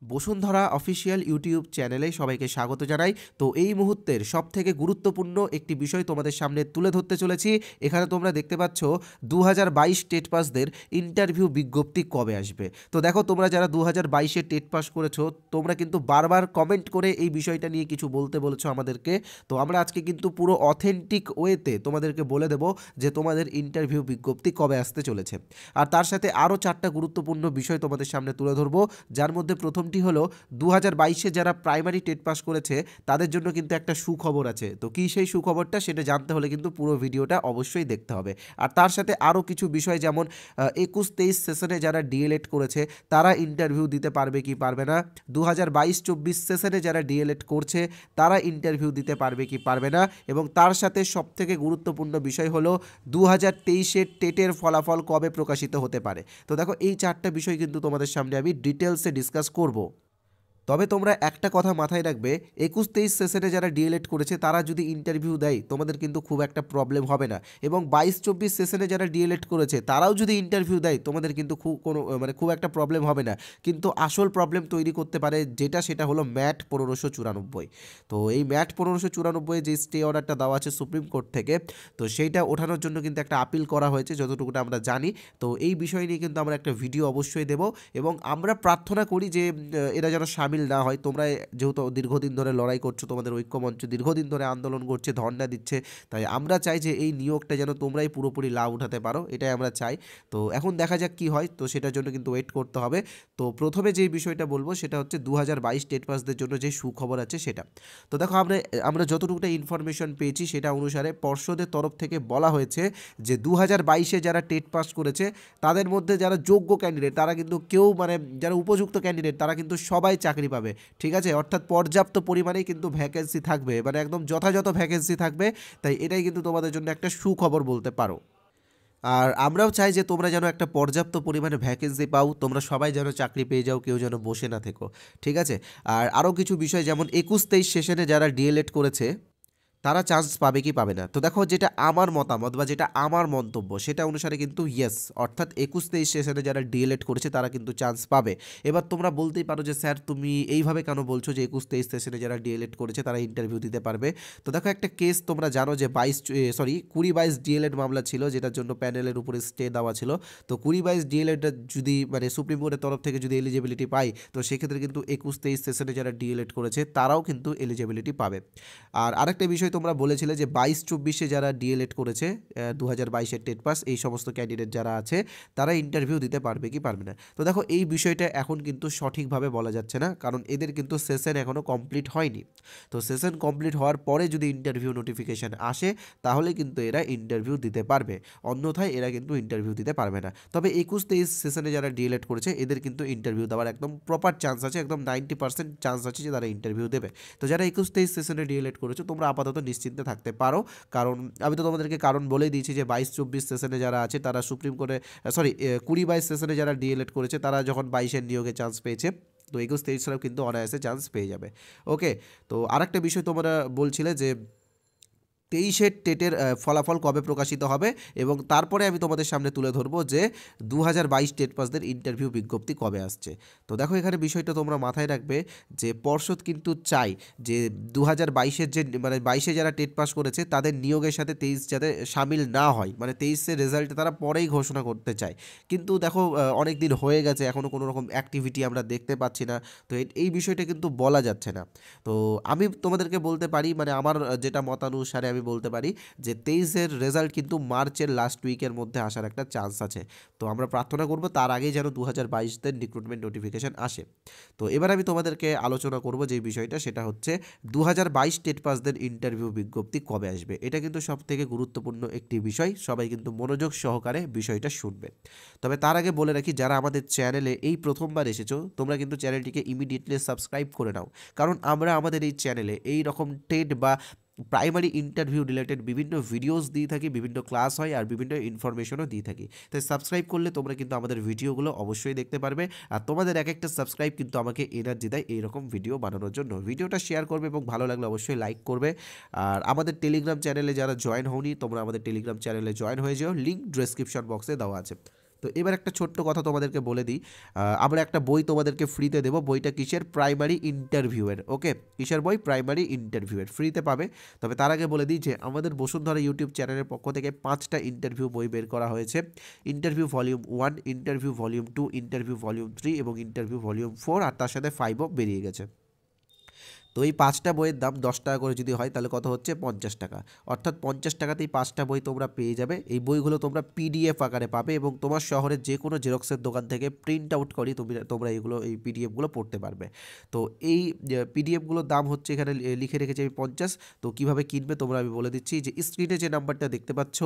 Bashundhara official YouTube চ্যানেলে সবাইকে স্বাগত জানাই। তো এই মুহূর্তের সবথেকে গুরুত্বপূর্ণ একটি বিষয় তোমাদের সামনে তুলে ধরতে চলেছি। এখানে তোমরা দেখতে পাচ্ছ 2022 টেট পাসদের ইন্টারভিউ বিজ্ঞপ্তি কবে আসবে। তো দেখো, তোমরা যারা 2022-এ টেট পাস করেছো, তোমরা কিন্তু বারবার কমেন্ট করে এই বিষয়টা নিয়ে কিছু বলতে বলেছো আমাদেরকে। তো আমরা আজকে কিন্তু পুরো অথেন্টিক ওয়েতে তোমাদেরকে বলে দেব যে তোমাদের ইন্টারভিউ বিজ্ঞপ্তি কবে আসতে চলেছে। আর তার সাথে আরও 4টা গুরুত্বপূর্ণ বিষয় তোমাদের সামনে তুলে ধরবো, যার মধ্যে প্রথমটি হলো 2022-এ যারা প্রাইমারি টেট পাস করেছে তাদের জন্য কিন্তু একটা সুখবর আছে। তো কী সেই সুখবরটা, সেটা জানতে হলে কিন্তু পুরো ভিডিওটা অবশ্যই দেখতে হবে। আর তার সাথে আরও কিছু বিষয়, যেমন 21-23 সেশনে যারা ডিএলএড করেছে তারা ইন্টারভিউ দিতে পারবে কি পারবে না, 2022-24 সেশনে যারা ডিএলএড করছে তারা ইন্টারভিউ দিতে পারবে কি পারবে না, এবং তার সাথে সবথেকে গুরুত্বপূর্ণ বিষয় হলো 2023-এর টেটের ফলাফল কবে প্রকাশিত হতে পারে। তো দেখো, এই 4টা বিষয় কিন্তু তোমাদের সামনে আমি ডিটেলসে ডিসকাস করব। তবে তোমরা একটা কথা মাথায় রাখবে, 21-23 সেশনে যারা ডিএলএড করেছে তারা যদি ইন্টারভিউ দেয় তোমাদের কিন্তু খুব একটা প্রবলেম হবে না, এবং 22-24 সেশনে যারা ডিএলএড করেছে তারাও যদি ইন্টারভিউ দেয় তোমাদের কিন্তু খুব একটা প্রবলেম হবে না। কিন্তু আসল প্রবলেম তৈরি করতে পারে সেটা হলো ম্যাট 1594। তো এই ম্যাট 1594 যে স্টে অর্ডারটা দেওয়া আছে সুপ্রিম কোর্ট থেকে, তো সেইটা ওঠানোর জন্য কিন্তু একটা আপিল করা হয়েছে যতটুকুটা আমরা জানি। তো এই বিষয় নিয়ে কিন্তু আমরা একটা ভিডিও অবশ্যই দেব, এবং আমরা প্রার্থনা করি যে এরা যেন সামিল না হয়। তোমরা যেহেতু দীর্ঘদিন ধরে লড়াই করছো, তোমাদের ঐক্যমঞ্চ দীর্ঘদিন ধরে আন্দোলন করছে, ধর্ণা দিচ্ছে, তাই আমরা চাই যে এই নিয়োগটা যেন তোমরাই পুরোপুরি লাভ উঠাতে পারো, এটাই আমরা চাই। তো এখন দেখা যাক কি হয়, তো সেটার জন্য কিন্তু ওয়েট করতে হবে। তো প্রথমে যেই বিষয়টা বলবো সেটা হচ্ছে 2022 টেট পাসদের জন্য যে সুখবর আছে সেটা। তো দেখো, আমরা যতটুকুটা ইনফরমেশন পেয়েছি সেটা অনুসারে পর্ষদের তরফ থেকে বলা হয়েছে যে 2022-এ যারা টেট পাস করেছে তাদের মধ্যে যারা যোগ্য ক্যান্ডিডেট তারা কিন্তু কেউ, যারা উপযুক্ত ক্যান্ডিডেট তারা কিন্তু সবাই চাকরি পাবে। ঠিক আছে, অর্থাৎ পর্যাপ্ত পরিমাণেই কিন্তু ভ্যাকেন্সি থাকবে, একদম যথাযথ ভ্যাকেন্সি থাকবে। তাই এটাই কিন্তু তোমাদের জন্য একটা সুখবর বলতে পারো। আর আমরাও চাই যে তোমরা যেন একটা পর্যাপ্ত পরিমাণে ভ্যাকেন্সি পাও, তোমরা সবাই যেন চাকরি পেয়ে যাও, কেউ যেন বসে না থেকো। ঠিক আছে। আর আরও কিছু বিষয়, যেমন 21-23 সেশনে যারা ডিএলএড করেছে তারা চান্স পাবে কি পাবে না। তো দেখো, যেটা আমার মতামত বা যেটা আমার মন্তব্য সেটা অনুসারে কিন্তু ইয়েস, অর্থাৎ 21-23 সেশনে যারা ডিএলএড করেছে তারা কিন্তু চান্স পাবে। এবার তোমরা বলতেই পারো যে স্যার তুমি এইভাবে কেন বলছো যে 21-23 সেশনে যারা ডিএলএড করেছে তারা ইন্টারভিউ দিতে পারবে। তো দেখো, একটা কেস তোমরা জানো যে 20-22 ডিএলএড মামলা ছিল, যেটার জন্য প্যানেলের উপরে স্টে দেওয়া ছিল। তো 20-22 ডিএলএড যদি সুপ্রিম কোর্টের তরফ থেকে যদি এলিজিবিলিটি পাই, তো সেক্ষেত্রে কিন্তু 21-23 সেশনে যারা ডিএলএড করেছে তারাও কিন্তু এলিজিবিলিটি পাবে। আর আরেকটা বিষয়, তোমরা বলেছিলে যে 22-24-এ যারা ডিএলএড করেছে 2022-এর টেট পাস, এই সমস্ত ক্যান্ডিডেট যারা আছে তারা ইন্টারভিউ দিতে পারবে কি পারবে না। তো দেখো, এই বিষয়টা এখন কিন্তু সঠিকভাবে বলা যাচ্ছে না, কারণ এদের কিন্তু সেশন এখনও কমপ্লিট হয়নি। তো সেশন কমপ্লিট হওয়ার পরে যদি ইন্টারভিউ নোটিফিকেশান আসে তাহলে কিন্তু এরা ইন্টারভিউ দিতে পারবে, অন্যথায় এরা কিন্তু ইন্টারভিউ দিতে পারবে না। তবে 21-23 সেশনে যারা ডিএলএড করেছে এদের কিন্তু ইন্টারভিউ দেওয়ার একদম প্রপার চান্স আছে, একদম 90% চান্স আছে যে তারা ইন্টারভিউ দেবে। তো যারা 21-23 সেশনে ডিএলএড করেছো তোমরা আপাতত নিশ্চিন্তে থাকতে পারো, কারণ আমি তো তোমাদেরকে কারণ বলেই দিয়েছি যে 22-24 সেশনে যারা আছে তারা সুপ্রিম কোর্টে 20-22 সেশনে যারা ডিএলএড করেছে তারা যখন 22-এর নিয়োগে চান্স পেয়েছে, তো 21-23-রাও কিন্তু অনায়াসে চান্স পেয়ে যাবে। ওকে। তো আরেকটা বিষয় তোমরা বলছিলে যে 23-এর টেটের ফলাফল কবে প্রকাশিত হবে, এবং তারপরে আমি তোমাদের সামনে তুলে ধরবো যে 2022 টেট পাসদের ইন্টারভিউ বিজ্ঞপ্তি কবে আসছে। তো দেখো, এখানে বিষয়টা তোমরা মাথায় রাখবে যে পর্ষদ কিন্তু চাই যে 2022-এর যে 22-এ যারা টেট পাস করেছে তাদের নিয়োগের সাথে 23 যাতে সামিল না হয়, 23-এর রেজাল্ট তারা পরেই ঘোষণা করতে চায়। কিন্তু দেখো, অনেক দিন হয়ে গেছে, এখনও কোনো রকম অ্যাক্টিভিটি আমরা দেখতে পাচ্ছি না। তো এই বিষয়টা কিন্তু বলা যাচ্ছে না। তো আমি তোমাদেরকে বলতে পারি, আমার যেটা মতানুসারে আমি বলতে পারি যে 23-এর রেজাল্ট কিন্তু মার্চের লাস্ট উইকের মধ্যে আসার একটা চান্স আছে। তো আমরা প্রার্থনা করব তার আগেই যেন 2022-দের রিক্রুটমেন্ট নোটিফিকেশান আসে। তো এবার আমি তোমাদেরকে আলোচনা করব যে বিষয়টা, সেটা হচ্ছে 2022 টেট পাসদের ইন্টারভিউ বিজ্ঞপ্তি কবে আসবে। এটা কিন্তু সবথেকে গুরুত্বপূর্ণ একটি বিষয়, সবাই কিন্তু মনোযোগ সহকারে বিষয়টা শুনবে। তবে তার আগে বলে রাখি, যারা আমাদের চ্যানেলে এই প্রথমবার এসেছো তোমরা কিন্তু চ্যানেলটিকে ইমিডিয়েটলি সাবস্ক্রাইব করে নাও, কারণ আমরা আমাদের এই চ্যানেলে এই রকম টেট বা প্রাইমারি ইন্টারভিউ রিলেটেড বিভিন্ন ভিডিওস দিয়ে থাকি, বিভিন্ন ক্লাস হয় আর বিভিন্ন ইনফরমেশনও দিয়ে থাকি। তাই সাবস্ক্রাইব করলে তোমরা কিন্তু আমাদের ভিডিওগুলো অবশ্যই দেখতে পারবে, আর তোমাদের এক একটা সাবস্ক্রাইব কিন্তু আমাকে এনার্জি দেয় এইরকম ভিডিও বানানোর জন্য। ভিডিওটা শেয়ার করবে এবং ভালো লাগলে অবশ্যই লাইক করবে। আর আমাদের টেলিগ্রাম চ্যানেলে যারা জয়েন হওনি তোমরা আমাদের টেলিগ্রাম চ্যানেলে জয়েন হয়ে যাও, লিঙ্ক ডেসক্রিপশন বক্সে দেওয়া আছে। তো এবার একটা ছোট্ট কথা তোমাদেরকে বলে দিই, আমরা একটা বই তোমাদেরকে ফ্রিতে দেবো। বইটা কিসের? প্রাইমারি ইন্টারভিউয়ের। ওকে, কিসের বই? প্রাইমারি ইন্টারভিউয়ের, ফ্রিতে পাবে। তবে তার আগে বলে দিই যে আমাদের বসুন্ধরা ইউটিউব চ্যানেলের পক্ষ থেকে 5টা ইন্টারভিউ বই বের করা হয়েছে। Interview volume 1, interview volume 2, interview volume 3 এবং ইন্টারভিউ ভলিউম 4, আর তার সাথে 5ও বেরিয়ে গেছে। তো এই 5টা বইয়ের দাম 10 টাকা করে যদি হয় তাহলে কত হচ্ছে? 50 টাকা। অর্থাৎ 50 টাকাতেই 5টা বই তোমরা পেয়ে যাবে। এই বইগুলো তোমরা পিডিএফ আকারে পাবে এবং তোমার শহরের যে কোনো জেরক্সের দোকান থেকে প্রিন্ট আউট করি তোমরা এই পিডিএফগুলো পড়তে পারবে। তো এই পিডিএফগুলোর দাম হচ্ছে এখানে লিখে রেখেছি আমি 50। তো কীভাবে কিনবে তোমরা আমি বলে দিচ্ছি, যে স্ক্রিনে যে নাম্বারটা দেখতে পাচ্ছ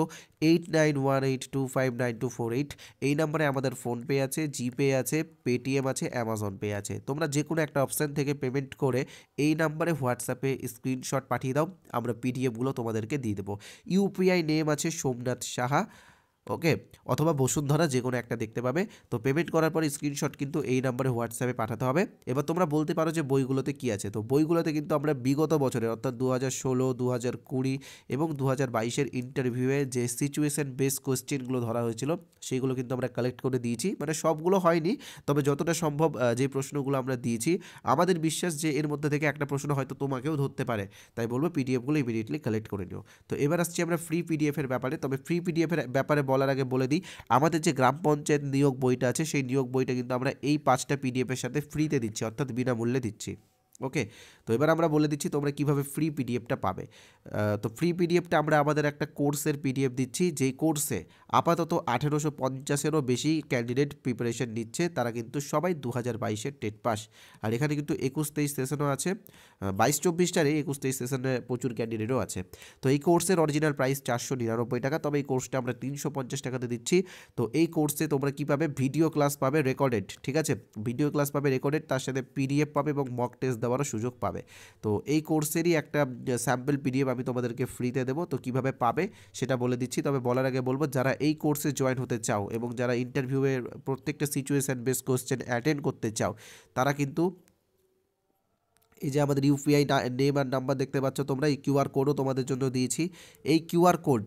8918259248, এই নাম্বারে আমাদের ফোনপে আছে, জিপে আছে, পেটিএম আছে, অ্যামাজন পে আছে। তোমরা যে কোনো একটা অপশান থেকে পেমেন্ট করে এই নাম্বারে হোয়াটসঅ্যাপে স্ক্রিনশট পাঠিয়ে দাও, আমরা পিডিএফগুলো তোমাদেরকে দিয়ে দেবো। ইউপিআই নেম আছে সোমনাথ সাহা, ওকে, অথবা বসুন্ধরা, যে কোনো একটা দেখতে পাবে। তো পেমেন্ট করার পর স্ক্রিনশট কিন্তু এই নাম্বারে হোয়াটসঅ্যাপে পাঠাতে হবে। এবার তোমরা বলতে পারো যে বইগুলোতে কী আছে। তো বইগুলোতে কিন্তু আমরা বিগত বছরের অর্থাৎ 2016, 2020 এবং 2022-এর ইন্টারভিউয়ে যে সিচুয়েশন বেস কোয়েশ্চেনগুলো ধরা হয়েছিল সেইগুলো কিন্তু আমরা কালেক্ট করে দিয়েছি। মানে সবগুলো হয়নি, তবে যতটা সম্ভব যে প্রশ্নগুলো আমরা দিয়েছি, আমাদের বিশ্বাস যে এর মধ্যে থেকে একটা প্রশ্ন হয়তো তোমাকেও ধরতে পারে। তাই বলবো পিডিএফগুলো ইমিডিয়েটলি কালেক্ট করে নিও। তো এবার আসছি আমরা ফ্রি পিডিএফের ব্যাপারে। তবে ফ্রি পিডিএফের ব্যাপারে বলার আগে বলে দিই, আমাদের যে গ্রাম পঞ্চায়েত নিয়োগ বইটা আছে সেই নিয়োগ বইটা কিন্তু আমরা এই 5টা পিডিএফের সাথে ফ্রিতে দিচ্ছি, অর্থাৎ বিনামূল্যে দিচ্ছি। ওকে, তো এবার আমরা বলে দিচ্ছি তোমরা কিভাবে ফ্রি পিডিএফটা পাবে। তো ফ্রি পিডিএফটা আমরা আমাদের একটা কোর্সের পিডিএফ দিচ্ছি, যেই কোর্সে আপাতত 1850-এরও বেশি ক্যান্ডিডেট প্রিপারেশন নিচ্ছে। তারা কিন্তু সবাই 2022-এর টেট পাস। আর এখানে কিন্তু 21-23 সেশনও আছে, 22-24টারে 21-23 সেশনে প্রচুর ক্যান্ডিডেটও আছে। তো এই কোর্সের অরিজিনাল প্রাইস 499 টাকা, তবে এই কোর্সটা আমরা 350 টাকাতে দিচ্ছি। তো এই কোর্সে তোমরা কী পাবে? ভিডিও ক্লাস পাবে রেকর্ডেড, ঠিক আছে, ভিডিও ক্লাস পাবে রেকর্ডেড, তার সাথে পিডিএফ পাবে এবং মক টেস্ট দেওয়ারও সুযোগ পাবে। তো এই কোর্সেরই একটা স্যাম্পল পিডিএফ আমি তোমাদেরকে ফ্রিতে দেবো। তো কীভাবে পাবে সেটা বলে দিচ্ছি। তবে বলার আগে বলবো, যারা এই কোর্সে জয়েন হতে চাও এবং যারা ইন্টারভিউয়ের প্রত্যেকটা সিচুয়েশান বেস কোশ্চেন অ্যাটেন্ড করতে চাও, তারা কিন্তু এই যে আমাদের ইউপিআই নেম আর নাম্বার দেখতে পাচ্ছ তোমরা, এই কিউআর কোডও তোমাদের জন্য দিয়েছি। এই কিউআর কোড,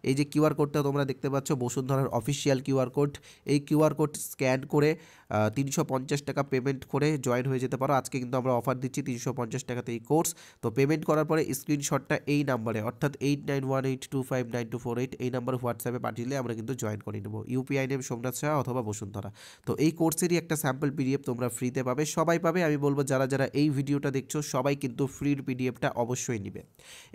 এই যে কিউআর কোডটা তোমরা দেখতে পাচ্ছ বসুন্ধরার অফিসিয়াল কিউআর কোড, এই কিউআর কোড স্ক্যান করে 350 টাকা পেমেন্ট করে জয়েন হয়ে যেতে পারো। আজকে কিন্তু আমরা অফার দিচ্ছি 350 টাকাতে এই কোর্স। তো পেমেন্ট করার পরে স্ক্রিনশটটা এই নাম্বারে অর্থাৎ 8918259248 এই নাম্বারে হোয়াটসঅ্যাপে পাঠিয়ে আমরা কিন্তু জয়েন করে নেব। ইউপিআই নেম সোমনাথ শাহ অথবা বসুন্ধরা। তো এই কোর্সেরই একটা স্যাম্পল পিডিএফ তোমরা ফ্রিতে পাবে, সবাই পাবে। আমি বলবো যারা যারা এই ভিডিওটা দেখছো সবাই কিন্তু ফ্রির পিডিএফটা অবশ্যই নেবে।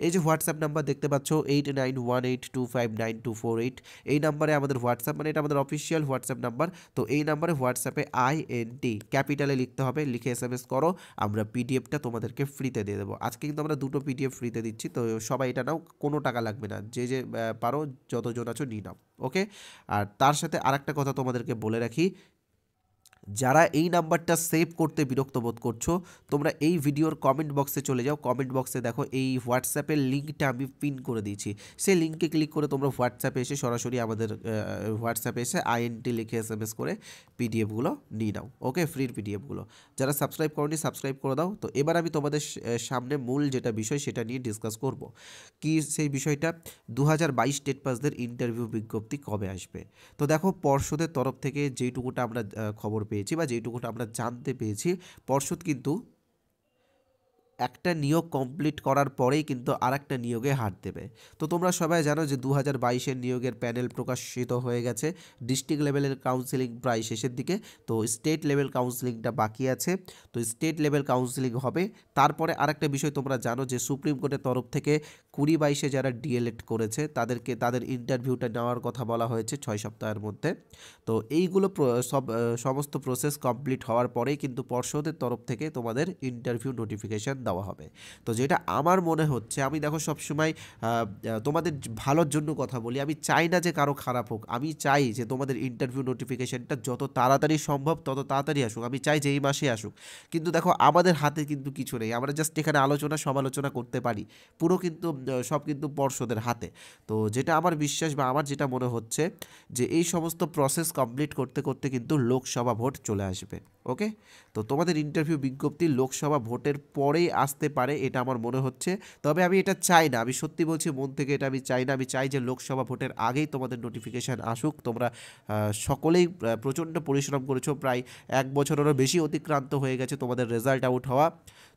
এই যে হোয়াটসঅ্যাপ নাম্বার দেখতে পাচ্ছ 8918259248, এই নাম্বারে আমাদের হোয়াটসঅ্যাপ, মানে এটা আমাদের অফিসিয়াল হোয়াটসঅ্যাপ নাম্বার। তো এই নাম্বারে হোয়াটসঅ্যাপে INT ক্যাপিটালে লিখতে হবে, লিখে SMS করো, আমরা পিডিএফটা তোমাদেরকে ফ্রিতে দিয়ে দেবো। আজকে কিন্তু আমরা 2টো পিডিএফ ফ্রিতে দিচ্ছি। তো সবাই এটা নাও, কোনো টাকা লাগবে না, যে যে পারো যতজন আছো নিয়ে নাও। ওকে, আর তার সাথে আরেকটা কথা তোমাদেরকে বলে রাখি, যারা এই নাম্বারটা সেভ করতে বিরক্ত বোধ করছো, তোমরা এই ভিডিওর কমেন্ট বক্সে চলে যাও। কমেন্ট বক্সে দেখো এই হোয়াটসঅ্যাপের লিঙ্কটা আমি পিন করে দিয়েছি, সেই লিঙ্কে ক্লিক করে তোমরা হোয়াটসঅ্যাপে এসে সরাসরি আমাদের হোয়াটসঅ্যাপে এসে INT লিখে SMS করে পিডিএফগুলো নিয়ে নাও। ওকে, ফ্রির পিডিএফগুলো। যারা সাবস্ক্রাইব করোনি সাবস্ক্রাইব করে দাও। তো এবার আমি তোমাদের সামনে মূল যেটা বিষয় সেটা নিয়ে ডিসকাস করব। কি সেই বিষয়টা? 2022 টেট পাসদের ইন্টারভিউ বিজ্ঞপ্তি কবে আসবে? তো দেখো, পর্ষদের তরফ থেকে যেইটুকুটা আমরা খবর পেয়েছি বা যেইটুকুটা আমরা জানতে পেরেছি, পর্ষদ কিন্তু একটা নিয়োগ কমপ্লিট করার পরেই কিন্তু আরেকটা নিয়োগে হাত দেবে। তো তোমরা সবাই জানো যে 2022-এর নিয়োগের প্যানেল প্রকাশিত হয়ে গেছে। ডিস্ট্রিক্ট লেভেলের কাউন্সিলিং প্রায় শেষের দিকে, তো স্টেট লেভেল কাউন্সিলিংটা বাকি আছে। তো স্টেট লেভেল কাউন্সিলিং হবে। তারপরে আরেকটা বিষয় তোমরা জানো যে সুপ্রিম কোর্টের তরফ থেকে 2022-এ যারা DLED করেছে তাদের ইন্টারভিউটা নেওয়ার কথা বলা হয়েছে 6 সপ্তাহের মধ্যে। তো এইগুলো সমস্ত প্রসেস কমপ্লিট হওয়ার পরেই কিন্তু পর্ষদের তরফ থেকে তোমাদের ইন্টারভিউ নোটিফিকেশান দেওয়া হবে। তো যেটা আমার মনে হচ্ছে, আমি দেখো সবসময় তোমাদের ভালোর জন্য কথা বলি, আমি চাই না যে কারো খারাপ হোক। আমি চাই যে তোমাদের ইন্টারভিউ নোটিফিকেশানটা যত তাড়াতাড়ি সম্ভব তত তাড়াতাড়ি আসুক, আমি চাই যে এই মাসে আসুক। কিন্তু দেখো আমাদের হাতে কিন্তু কিছু নেই, আমরা জাস্ট এখানে সমালোচনা করতে পারি, পুরো কিন্তু সব কিন্তু পর্ষদের হাতে। তো যেটা আমার বিশ্বাস বা আমার যেটা মনে হচ্ছে যে এই সমস্ত প্রসেস কমপ্লিট করতে করতে কিন্তু লোকসভা ভোট চলে আসবে। ওকে, তো তোমাদের ইন্টারভিউ বিজ্ঞপ্তি লোকসভা ভোটের পরেই আসতে পারে, এটা আমার মনে হচ্ছে। তবে আমি এটা চাই না, আমি সত্যি বলছি মন থেকে, এটা আমি চাই না। আমি চাই যে লোকসভা ভোটের আগেই তোমাদের নোটিফিকেশান আসুক। তোমরা সকলেই প্রচণ্ড পরিশ্রম করেছো, প্রায় 1 বছরেরও বেশি অতিক্রান্ত হয়ে গেছে তোমাদের রেজাল্ট আউট হওয়া।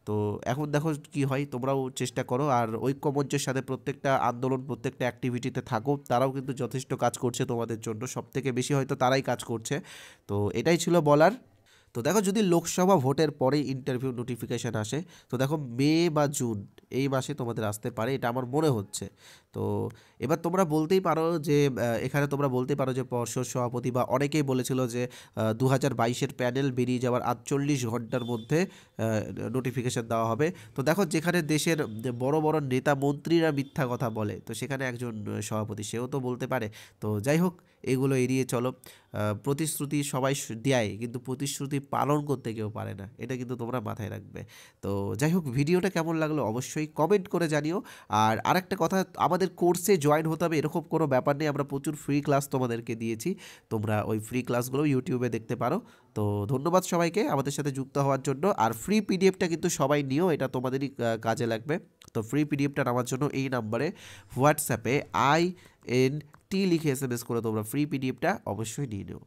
তো এখন দেখো কি হয়, তোমরাও চেষ্টা করো। আর ঐক্যমঞ্চের সাথে প্রত্যেকটা আন্দোলন, প্রত্যেকটা অ্যাক্টিভিটিতে থাকো, তারাও কিন্তু যথেষ্ট কাজ করছে তোমাদের জন্য, সবথেকে বেশি হয়তো তারাই কাজ করছে। তো এটাই ছিল বলার। তো দেখো, যদি লোকসভা ভোটের পরেই ইন্টারভিউ নোটিফিকেশান আসে, তো দেখো মে বা জুন এই মাসে তোমাদের আসতে পারে, এটা আমার মনে হচ্ছে। তো এবার তোমরা বলতেই পারো যে এখানে তোমরা বলতেই পারো যে পর্ষদ সভাপতি বা অনেকেই বলেছিল যে 2022-এর প্যানেল বেরিয়ে যাওয়ার 48 ঘন্টার মধ্যে নোটিফিকেশান দেওয়া হবে। তো দেখো, যেখানে দেশের যে বড় বড় নেতা মন্ত্রীরা মিথ্যা কথা বলে, তো সেখানে একজন সভাপতি সেও তো বলতে পারে। তো যাই হোক, এগুলো এড়িয়ে চলো। প্রতিশ্রুতি সবাই দেয়, কিন্তু প্রতিশ্রুতি পালন করতে কেউ পারে না, এটা কিন্তু তোমরা মাথায় রাখবে। তো যাই হোক, ভিডিওটা কেমন লাগলো অবশ্যই কমেন্ট করে জানিও। আর আরেকটা কথা, আমাদের কোর্সে জয়েন হতে হবে এরকম কোনো ব্যাপার নেই, আমরা প্রচুর ফ্রি ক্লাস তোমাদেরকে দিয়েছি, তোমরা ওই ফ্রি ক্লাসগুলো ইউটিউবে দেখতে পারো। তো ধন্যবাদ সবাইকে আমাদের সাথে যুক্ত হওয়ার জন্য। আর ফ্রি পিডিএফটা কিন্তু সবাই নিও, এটা তোমাদেরই কাজে লাগবে। তো ফ্রি পিডিএফটা নেওয়ার জন্য এই নাম্বারে হোয়াটসঅ্যাপে INT লিখে SMS করে তোমরা ফ্রি পিডিএফটা অবশ্যই নিয়ে নিও।